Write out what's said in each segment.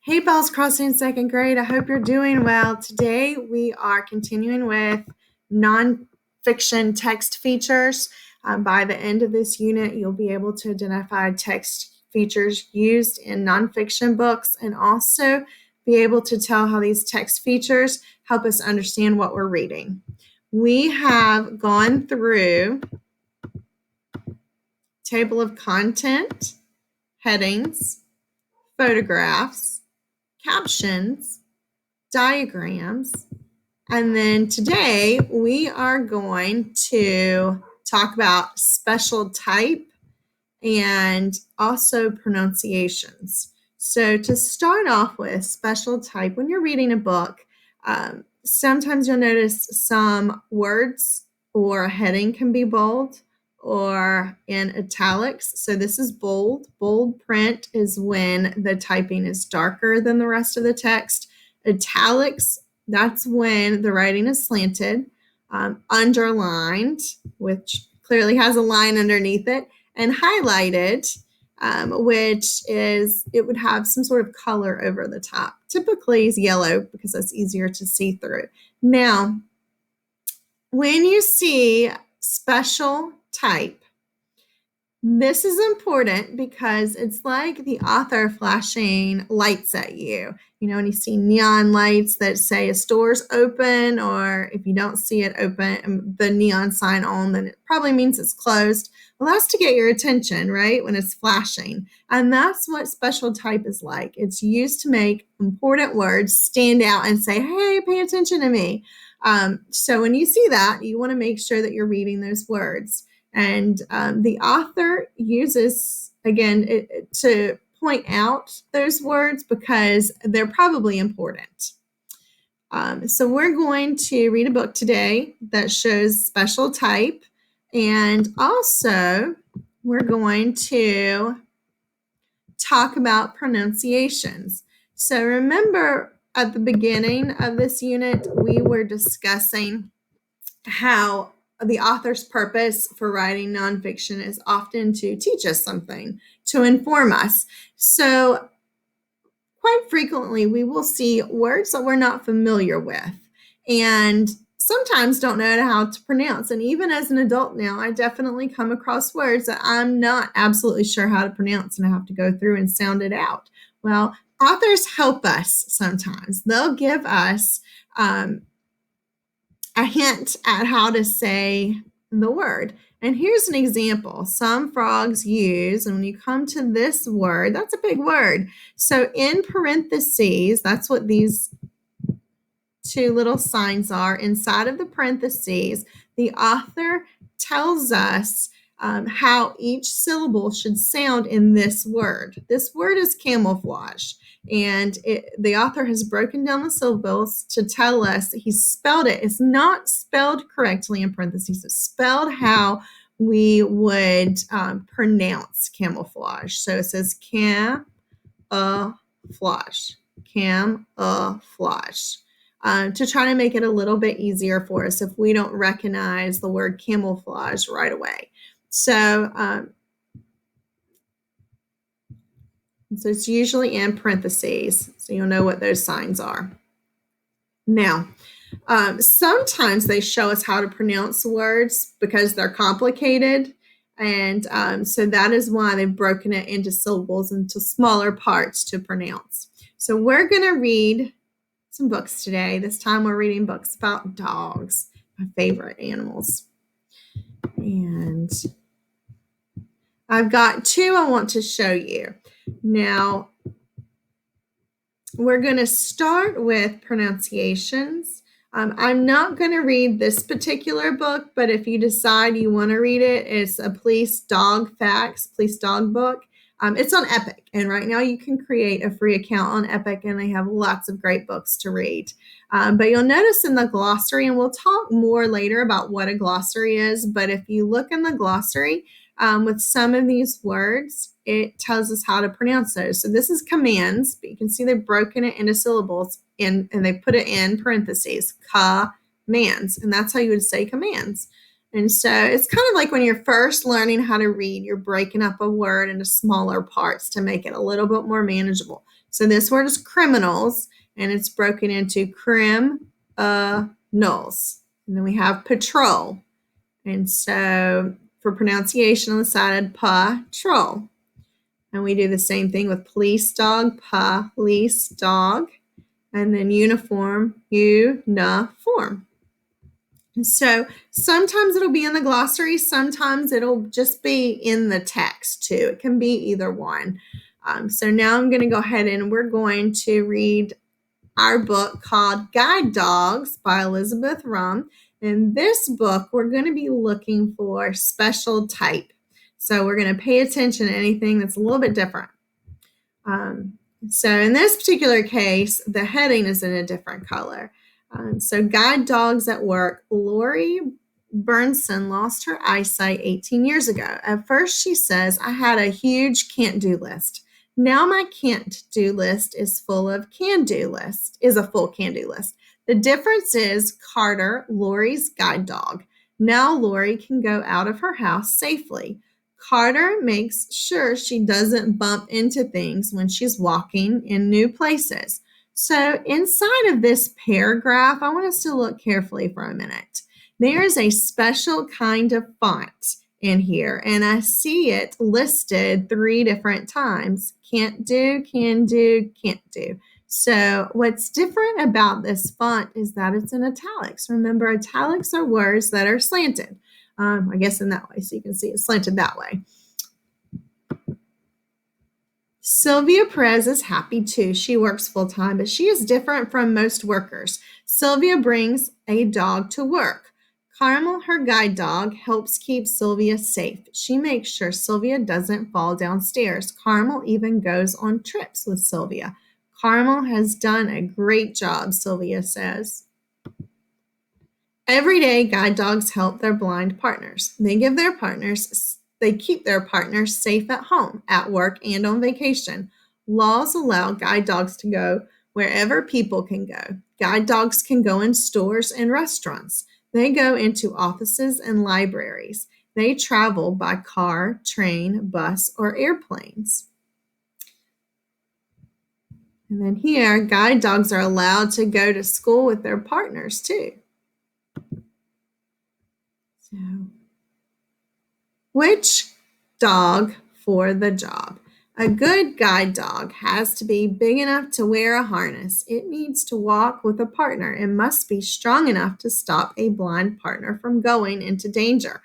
Hey, Bells Crossing second grade. I hope you're doing well. Today we are continuing with nonfiction text features. By the end of this unit, you'll be able to identify text features used in nonfiction books and also be able to tell how these text features help us understand what we're reading. We have gone through table of content, headings, photographs, captions, diagrams, and then today we are going to talk about special type and also pronunciations. So to start off with special type, when you're reading a book, sometimes you'll notice some words or a heading can be bold or in italics. So this is bold. Bold print is when the typing is darker than the rest of the text. Italics, that's when the writing is slanted. Underlined, which clearly has a line underneath it, and highlighted, which is it would have some sort of color over the top. Typically is yellow because that's easier to see through. Now, when you see special type, this is important because it's like the author flashing lights at you. You know, when you see neon lights that say a store's open, or if you don't see it open, the neon sign on, then it probably means it's closed. Well, that's to get your attention, right? When it's flashing. And that's what special type is like. It's used to make important words stand out and say, hey, pay attention to me. So when you see that, you want to make sure that you're reading those words. And the author uses, again, to point out those words because they're probably important. So we're going to read a book today that shows special type. And also, we're going to talk about pronunciations. So remember at the beginning of this unit, we were discussing how the author's purpose for writing nonfiction is often to teach us something, to inform us. So quite frequently, we will see words that we're not familiar with and sometimes don't know how to pronounce. And even as an adult now, I definitely come across words that I'm not absolutely sure how to pronounce and I have to go through and sound it out. Well, authors help us sometimes. They'll give us a hint at how to say the word. And here's an example. Some frogs use, and when you come to this word, that's a big word. So in parentheses, that's what these two little signs are. Inside of the parentheses, the author tells us how each syllable should sound in this word. This word is camouflage. And the author has broken down the syllables to tell us that he's spelled it. It's not spelled correctly in parentheses. It's spelled how we would pronounce camouflage. So it says camouflage, camouflage. To try to make it a little bit easier for us if we don't recognize the word camouflage right away. So it's usually in parentheses, so you'll know what those signs are. Now, sometimes they show us how to pronounce words because they're complicated, and so that is why they've broken it into syllables, into smaller parts to pronounce. So we're going to read some books today. This time we're reading books about dogs, my favorite animals. And I've got two I want to show you. Now, we're going to start with pronunciations. I'm not going to read this particular book, but if you decide you want to read it, it's a police dog book. It's on Epic, and right now you can create a free account on Epic, and they have lots of great books to read. But you'll notice in the glossary, and we'll talk more later about what a glossary is, but if you look in the glossary, with some of these words, it tells us how to pronounce those. So this is commands, but you can see they've broken it into syllables and they put it in parentheses, commands, and that's how you would say commands. And so it's kind of like when you're first learning how to read, you're breaking up a word into smaller parts to make it a little bit more manageable. So this word is criminals, and it's broken into criminals. And then we have patrol. And so for pronunciation on the side, patrol. And we do the same thing with police dog, police dog. And then uniform, uniform. So sometimes it'll be in the glossary, sometimes it'll just be in the text too. It can be either one. So now I'm going to go ahead and we're going to read our book called Guide Dogs by Elizabeth Rum. In this book, we're going to be looking for special type. So we're going to pay attention to anything that's a little bit different. So in this particular case, the heading is in a different color. So guide dogs at work. Lori Burnson lost her eyesight 18 years ago. At first, she says, I had a huge can't-do list. Now my can't-do list is full of can-do list, is a full can-do list. The difference is Carter, Lori's guide dog. Now Lori can go out of her house safely. Carter makes sure she doesn't bump into things when she's walking in new places. So inside of this paragraph, I want us to look carefully for a minute. There is a special kind of font in here, and I see it listed 3 different times. Can't do, can do, can't do. So what's different about this font is that it's in italics. Remember, italics are words that are slanted. I guess in that way, so you can see it slanted that way. Sylvia Perez is happy too. She works full-time, but she is different from most workers. Sylvia brings a dog to work. Carmel, her guide dog, helps keep Sylvia safe. She makes sure Sylvia doesn't fall downstairs. Carmel even goes on trips with Sylvia. Carmel has done a great job, Sylvia says. Every day, guide dogs help their blind partners. They keep their partners safe at home, at work, and on vacation. Laws allow guide dogs to go wherever people can go. Guide dogs can go in stores and restaurants. They go into offices and libraries. They travel by car, train, bus, or airplanes. And then here, guide dogs are allowed to go to school with their partners too. So, which dog for the job? A good guide dog has to be big enough to wear a harness. It needs to walk with a partner. It must be strong enough to stop a blind partner from going into danger.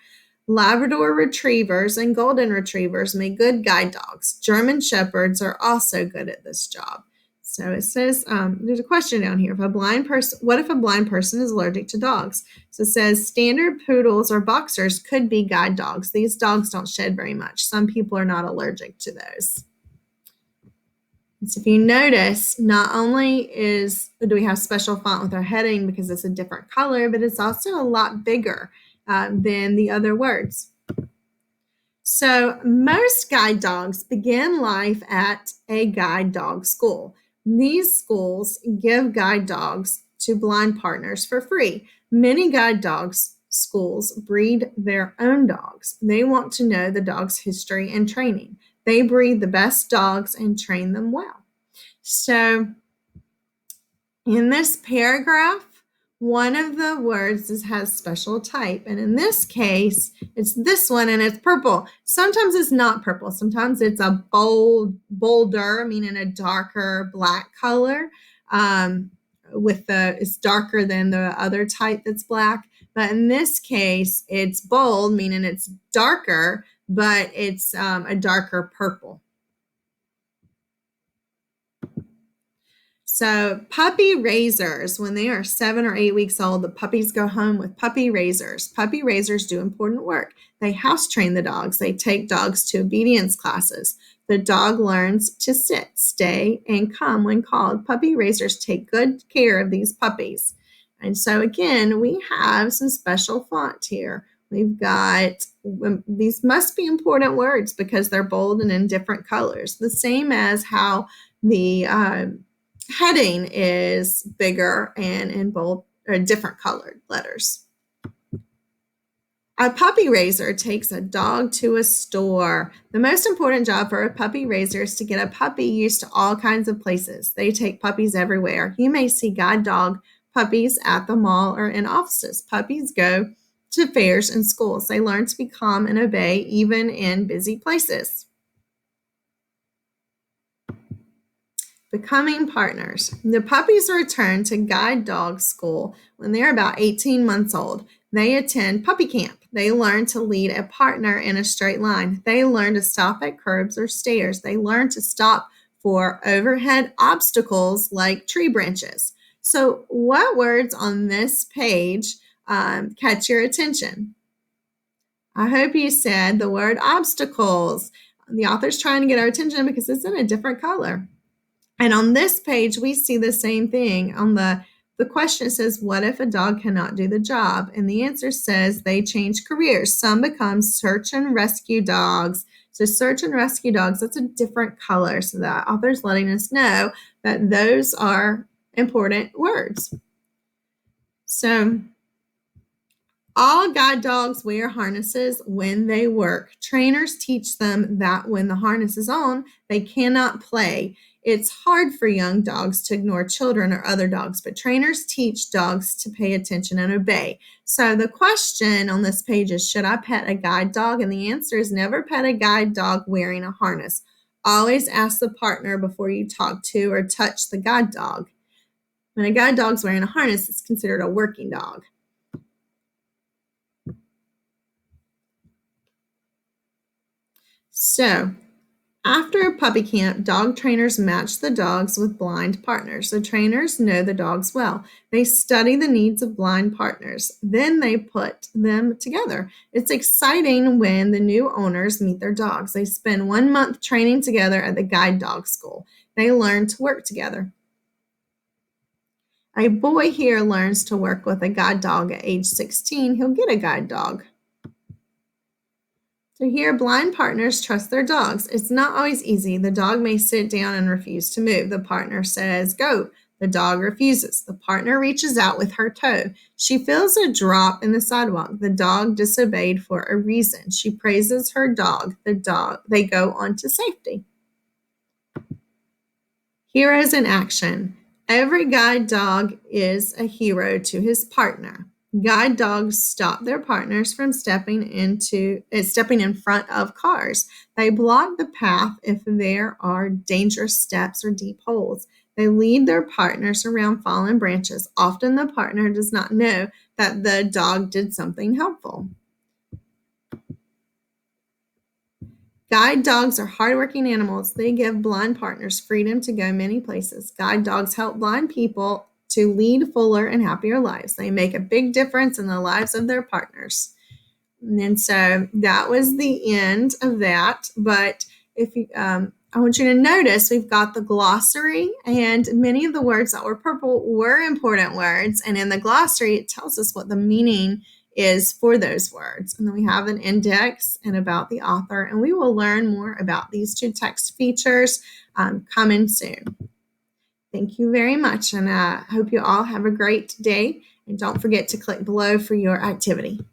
Labrador retrievers and golden retrievers make good guide dogs. German shepherds are also good at this job. So it says, there's a question down here. What if a blind person is allergic to dogs? So it says standard poodles or boxers could be guide dogs. These dogs don't shed very much. Some people are not allergic to those. So if you notice, not only do we have special font with our heading because it's a different color, but it's also a lot bigger than the other words. So most guide dogs begin life at a guide dog school. These schools give guide dogs to blind partners for free. Many guide dogs schools breed their own dogs. They want to know the dog's history and training. They breed the best dogs and train them well. So in this paragraph, one of the words has special type, and in this case, it's this one, and it's purple. Sometimes it's not purple. Sometimes it's a bolder, meaning a darker black color. It's darker than the other type that's black. But in this case, it's bold, meaning it's darker, but it's a darker purple. So puppy raisers, when they are 7 or 8 weeks old, the puppies go home with puppy raisers. Puppy raisers do important work. They house train the dogs. They take dogs to obedience classes. The dog learns to sit, stay, and come when called. Puppy raisers take good care of these puppies. And so again, we have some special font here. We've got, these must be important words because they're bold and in different colors. The same as how the heading is bigger and in bold or different colored letters. A puppy raiser takes a dog to a store. The most important job for a puppy raiser is to get a puppy used to all kinds of places. They take puppies everywhere. You may see guide dog puppies at the mall or in offices. Puppies go to fairs and schools. They learn to be calm and obey even in busy places. Becoming partners. The puppies return to guide dog school when they're about 18 months old. They attend puppy camp. They learn to lead a partner in a straight line. They learn to stop at curbs or stairs. They learn to stop for overhead obstacles like tree branches. So, what words on this page catch your attention? I hope you said the word obstacles. The author's trying to get our attention because it's in a different color. And on this page, we see the same thing. On the question says, what if a dog cannot do the job? And the answer says they change careers. Some become search and rescue dogs. So search and rescue dogs, that's a different color. So the author's letting us know that those are important words. So all guide dogs wear harnesses when they work. Trainers teach them that when the harness is on, they cannot play. It's hard for young dogs to ignore children or other dogs, but trainers teach dogs to pay attention and obey. So the question on this page is, should I pet a guide dog? And the answer is never pet a guide dog wearing a harness. Always ask the partner before you talk to or touch the guide dog. When a guide dog's wearing a harness, it's considered a working dog. So, after a puppy camp, dog trainers match the dogs with blind partners. The trainers know the dogs well. They study the needs of blind partners. Then they put them together. It's exciting when the new owners meet their dogs. They spend 1 month training together at the guide dog school. They learn to work together. A boy here learns to work with a guide dog at age 16. He'll get a guide dog. So here, blind partners trust their dogs. It's not always easy. The dog may sit down and refuse to move. The partner says, go. The dog refuses. The partner reaches out with her toe. She feels a drop in the sidewalk. The dog disobeyed for a reason. She praises her dog. They go on to safety. Heroes in action. Every guide dog is a hero to his partner. Guide dogs stop their partners from stepping in front of cars. They block the path if there are dangerous steps or deep holes. They lead their partners around fallen branches. Often the partner does not know that the dog did something helpful. Guide dogs are hardworking animals. They give blind partners freedom to go many places. Guide dogs help blind people to lead fuller and happier lives. They make a big difference in the lives of their partners. And so that was the end of that. But if you, I want you to notice we've got the glossary, and many of the words that were purple were important words. And in the glossary, it tells us what the meaning is for those words. And then we have an index and about the author. And we will learn more about these two text features coming soon. Thank you very much, and I hope you all have a great day. And don't forget to click below for your activity.